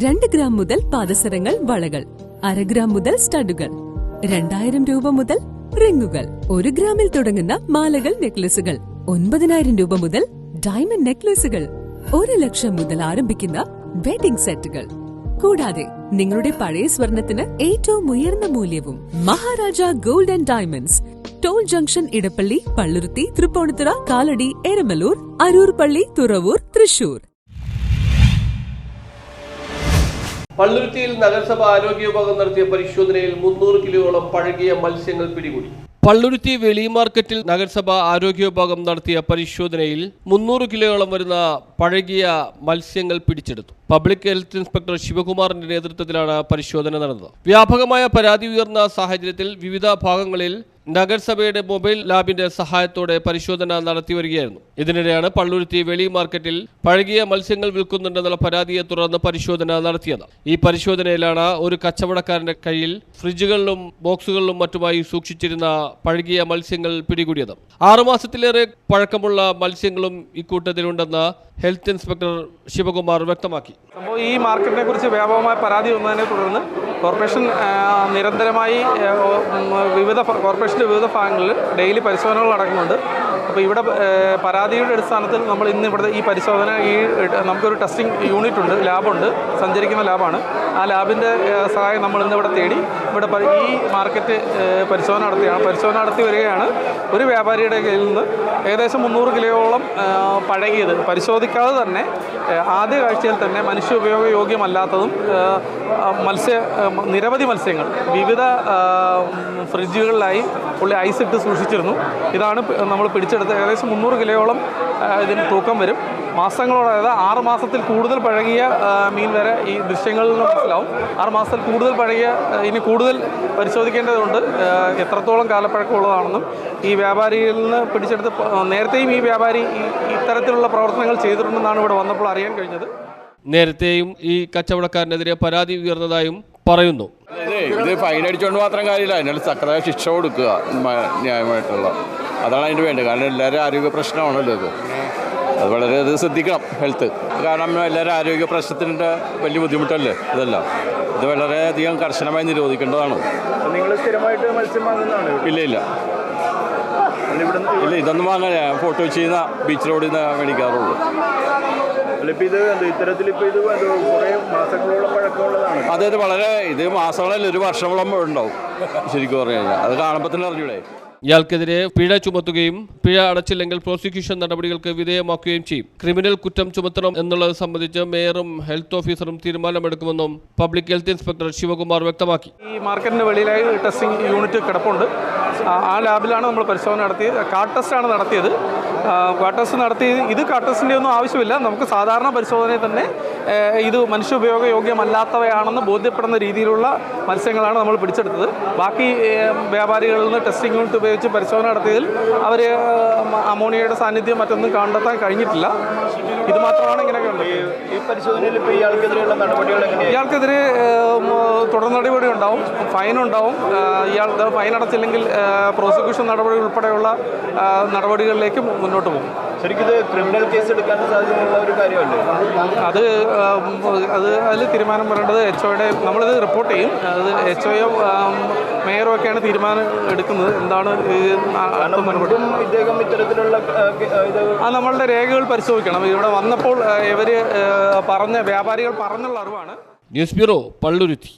2 gram മുതൽ പാദസരങ്ങൾ, വളകൾ, 1/2 gram മുതൽ സ്റ്റഡുകൾ, 2000 രൂപ മുതൽ റിങ്ങുകൾ, 1 ഗ്രാമിൽ തുടങ്ങുന്ന മാലകൾ, നെക്ലസുകൾ, 9000 രൂപ മുതൽ ഡയമണ്ട് നെക്ലസുകൾ, 1 ലക്ഷം മുതൽ ആരംഭിക്കുന്ന വെഡിംഗ് സെറ്റുകൾ. കൂടാതെ നിങ്ങളുടെ പഴയ സ്വർണത്തിന് ഏറ്റവും ഉയർന്ന മൂല്യവും. Maharaja gold and diamonds, toll junction, Edappally, Palluruthy, Tripunithura, Kalady, Eramalloor, Aroor പള്ളി, തുറവൂർ, തൃശൂർ. പള്ളുരുത്തിയിൽ നഗരസഭ ആരോഗ്യ വിഭാഗം നടത്തിയ പരിശോധനയിൽ 300 കിലോയോളം പഴകിയ മത്സ്യങ്ങൾ പിടികൂടി. പള്ളുരുത്തി വെളി മാർക്കറ്റിൽ നഗരസഭ ആരോഗ്യ വിഭാഗം നടത്തിയ പരിശോധനയിൽ 300 കിലോയോളം വരുന്ന പഴകിയ മത്സ്യങ്ങൾ പിടിച്ചെടുത്തു. പബ്ലിക് ഹെൽത്ത് ഇൻസ്പെക്ടർ ശിവകുമാറിന്റെ നേതൃത്വത്തിലാണ് പരിശോധന നടന്നത്. വ്യാപകമായ പരാതി ഉയർന്ന സാഹചര്യത്തിൽ വിവിധ ഭാഗങ്ങളിൽ നഗരസഭയുടെ മൊബൈൽ ലാബിന്റെ സഹായത്തോടെ പരിശോധന നടത്തിവരികയായിരുന്നു. ഇതിനിടെയാണ് പള്ളുരുത്തി വെളി മാർക്കറ്റിൽ പഴകിയ മത്സ്യങ്ങൾ വിൽക്കുന്നുണ്ടെന്നുള്ള പരാതിയെ തുടർന്ന് പരിശോധന നടത്തിയത്. ഈ പരിശോധനയിലാണ് ഒരു കച്ചവടക്കാരന്റെ കയ്യിൽ ഫ്രിഡ്ജുകളിലും ബോക്സുകളിലും മറ്റുമായി സൂക്ഷിച്ചിരുന്ന പഴകിയ മത്സ്യങ്ങൾ പിടികൂടിയത്. 6 മാസത്തിലേറെ പഴക്കമുള്ള മത്സ്യങ്ങളും ഇക്കൂട്ടത്തിലുണ്ടെന്ന് ഹെൽത്ത് ഇൻസ്പെക്ടർ ശിവകുമാർ വ്യക്തമാക്കി. ഈ മാർക്കറ്റിനെ കുറിച്ച് വ്യാപകമായ പരാതി വന്നതിനെ തുടർന്ന് കോർപ്പറേഷൻ നിരന്തരമായി കോർപ്പറേഷൻ്റെ വിവിധ ഭാഗങ്ങളിൽ ഡെയിലി പരിശോധനകൾ നടക്കുന്നുണ്ട്. അപ്പോൾ ഇവിടെ പരാതിയുടെ അടിസ്ഥാനത്തിൽ നമ്മൾ ഇന്ന് ഇവിടെ ഈ പരിശോധന നമുക്കൊരു ടെസ്റ്റിംഗ് യൂണിറ്റ് ഉണ്ട്, ലാബുണ്ട്, സഞ്ചരിക്കുന്ന ലാബാണ്. ആ ലാബിൻ്റെ സഹായം നമ്മൾ ഇന്നിവിടെ തേടി ഇവിടെ ഈ മാർക്കറ്റ് പരിശോധന നടത്തിയാണ്. പരിശോധന നടത്തി വരികയാണ്. ഒരു വ്യാപാരിയുടെ കയ്യിൽ നിന്ന് ഏകദേശം 300 കിലോയോളം പഴകിയത് പരിശോധിക്കാതെ തന്നെ ആദ്യ കാഴ്ചയിൽ തന്നെ മനുഷ്യ ഉപയോഗയോഗ്യമല്ലാത്തതും നിരവധി മത്സ്യങ്ങൾ വിവിധ ഫ്രിഡ്ജുകളിലായി പുള്ളി ഐസ് ഇട്ട് സൂക്ഷിച്ചിരുന്നു. ഇതാണ് നമ്മൾ പിടിച്ചെടുത്ത് ഏകദേശം 300 കിലോയോളം ഇതിന് തൂക്കം വരും. മാസങ്ങളോടെ, അതായത് 6 മാസത്തിൽ കൂടുതൽ പഴകിയ മീൻ വരെ ഈ ദൃശ്യങ്ങളിൽ നിന്ന് മനസ്സിലാവും. 6 മാസത്തിൽ കൂടുതൽ പഴകിയ, ഇനി കൂടുതൽ പരിശോധിക്കേണ്ടതുണ്ട് എത്രത്തോളം കാലപ്പഴക്കമുള്ളതാണെന്നും. ഈ വ്യാപാരിയിൽ നിന്ന് പിടിച്ചെടുത്ത് നേരത്തെയും ഈ വ്യാപാരി ഇത്തരത്തിലുള്ള പ്രവർത്തനങ്ങൾ ചെയ്തിട്ടുണ്ടെന്നാണ് ഇവിടെ വന്നപ്പോൾ അറിയാൻ കഴിഞ്ഞത്. നേരത്തെയും ഈ കച്ചവടക്കാരനെതിരെ പരാതി ഉയർന്നതായും പറയുന്നു. ഇത് ഫൈൻ അടിച്ചുകൊണ്ട് മാത്രം കാര്യമില്ല, അതിനുള്ള തക്കതായ ശിക്ഷ കൊടുക്കുക, ന്യായമായിട്ടുള്ള. അതാണ് അതിന് വേണ്ടത്. കാരണം എല്ലാവരും ആരോഗ്യ പ്രശ്നമാണല്ലോ ഇത്. അത് വളരെ ശ്രദ്ധിക്കണം ഹെൽത്ത്. കാരണം എല്ലാവരും ആരോഗ്യ പ്രശ്നത്തിൻ്റെ വലിയ ബുദ്ധിമുട്ടല്ലേ ഇതല്ല. ഇത് വളരെയധികം കർശനമായി നിരോധിക്കേണ്ടതാണ്. നിങ്ങൾ സ്ഥിരമായിട്ട് മത്സ്യം വാങ്ങുന്നതാണ്? ഇല്ല ഇല്ല ഇല്ല, ഇതൊന്നും വാങ്ങാൻ ഫോട്ടോ ചെയ്യുന്ന ബീച്ച് റോഡിൽ നിന്ന് മേടിക്കാറുള്ളൂ. അതായത് വളരെ ഇത് മാസങ്ങളല്ല, ഒരു വർഷങ്ങളോളം ഉണ്ടാവും ശരിക്കും പറഞ്ഞു കഴിഞ്ഞാൽ. അത് കാണുമ്പോൾ തന്നെ അറിഞ്ഞൂടെ. ഇയാൾക്കെതിരെ പിഴ ചുമത്തുകയും പിഴ അടച്ചില്ലെങ്കിൽ പ്രോസിക്യൂഷൻ നടപടികൾക്ക് വിധേയമാക്കുകയും ചെയ്യും. ക്രിമിനൽ കുറ്റം ചുമത്തണം എന്നുള്ളത് സംബന്ധിച്ച് മേയറും ഹെൽത്ത് ഓഫീസറും തീരുമാനമെടുക്കുമെന്നും പബ്ലിക് ഹെൽത്ത് ഇൻസ്പെക്ടർ ശിവകുമാർ വ്യക്തമാക്കി. ഈ മാർക്കറ്റിന്റെ വെളിയിലായി ടെസ്റ്റിംഗ് യൂണിറ്റ് കിടപ്പുണ്ട്. ആ ലാബിലാണ് നമ്മൾ പരിശോധന നടത്തിയത്. കാർഡ് ടെസ്റ്റാണ് നടത്തിയത്. കാർഡ് ടെസ്റ്റ് നടത്തി ഇത് കാർഡ് ടെസ്റ്റിൻ്റെ ഒന്നും ആവശ്യമില്ല. നമുക്ക് സാധാരണ പരിശോധനയിൽ തന്നെ ഇത് മനുഷ്യ ഉപയോഗയോഗ്യമല്ലാത്തവയാണെന്ന് ബോധ്യപ്പെടുന്ന രീതിയിലുള്ള മത്സ്യങ്ങളാണ് നമ്മൾ പിടിച്ചെടുത്തത്. ബാക്കി വ്യാപാരികളിൽ നിന്ന് ടെസ്റ്റിംഗ് യൂണിറ്റ് ഉപയോഗിച്ച് പരിശോധന നടത്തിയതിൽ അവർ അമോണിയയുടെ സാന്നിധ്യം മറ്റൊന്നും കണ്ടെത്താൻ കഴിഞ്ഞിട്ടില്ല. ഇത് മാത്രമാണ് ഇങ്ങനെയൊക്കെ ഉള്ളത്. ഈ പരിശോധനയിൽ ഇപ്പോൾ ഇയാൾക്കെതിരെയുള്ള നടപടികൾ എങ്ങനെയാണ്? ഇയാൾക്കെതിരെ തുടർ നടപടി ഉണ്ടാവും, ഫൈനുണ്ടാവും. ഇയാൾ ഫൈൻ അടച്ചില്ലെങ്കിൽ പ്രോസിക്യൂഷൻ നടപടി ഉൾപ്പെടെയുള്ള നടപടികളിലേക്ക് മുന്നോട്ട് പോകും. ശരിക്കും ഇത് ക്രിമിനൽ കേസ് എടുക്കാൻ സാധ്യതയുള്ള ഒരു കാര്യമല്ലേ? അതിൽ തീരുമാനം പറയേണ്ടത് HOയുടെ. നമ്മളിത് റിപ്പോർട്ട് ചെയ്യും. അത് HOയോ മേയറോ ഒക്കെയാണ് തീരുമാനം എടുക്കുന്നത്. എന്താണ് ഇദ്ദേഹം ഇത്തരത്തിലുള്ള നമ്മളുടെ രേഖകൾ പരിശോധിക്കണം. ഇവിടെ വന്നപ്പോൾ ഇവർ വ്യാപാരികൾ പറഞ്ഞുള്ള അറിവാണ്. News bureau, Palluruthy.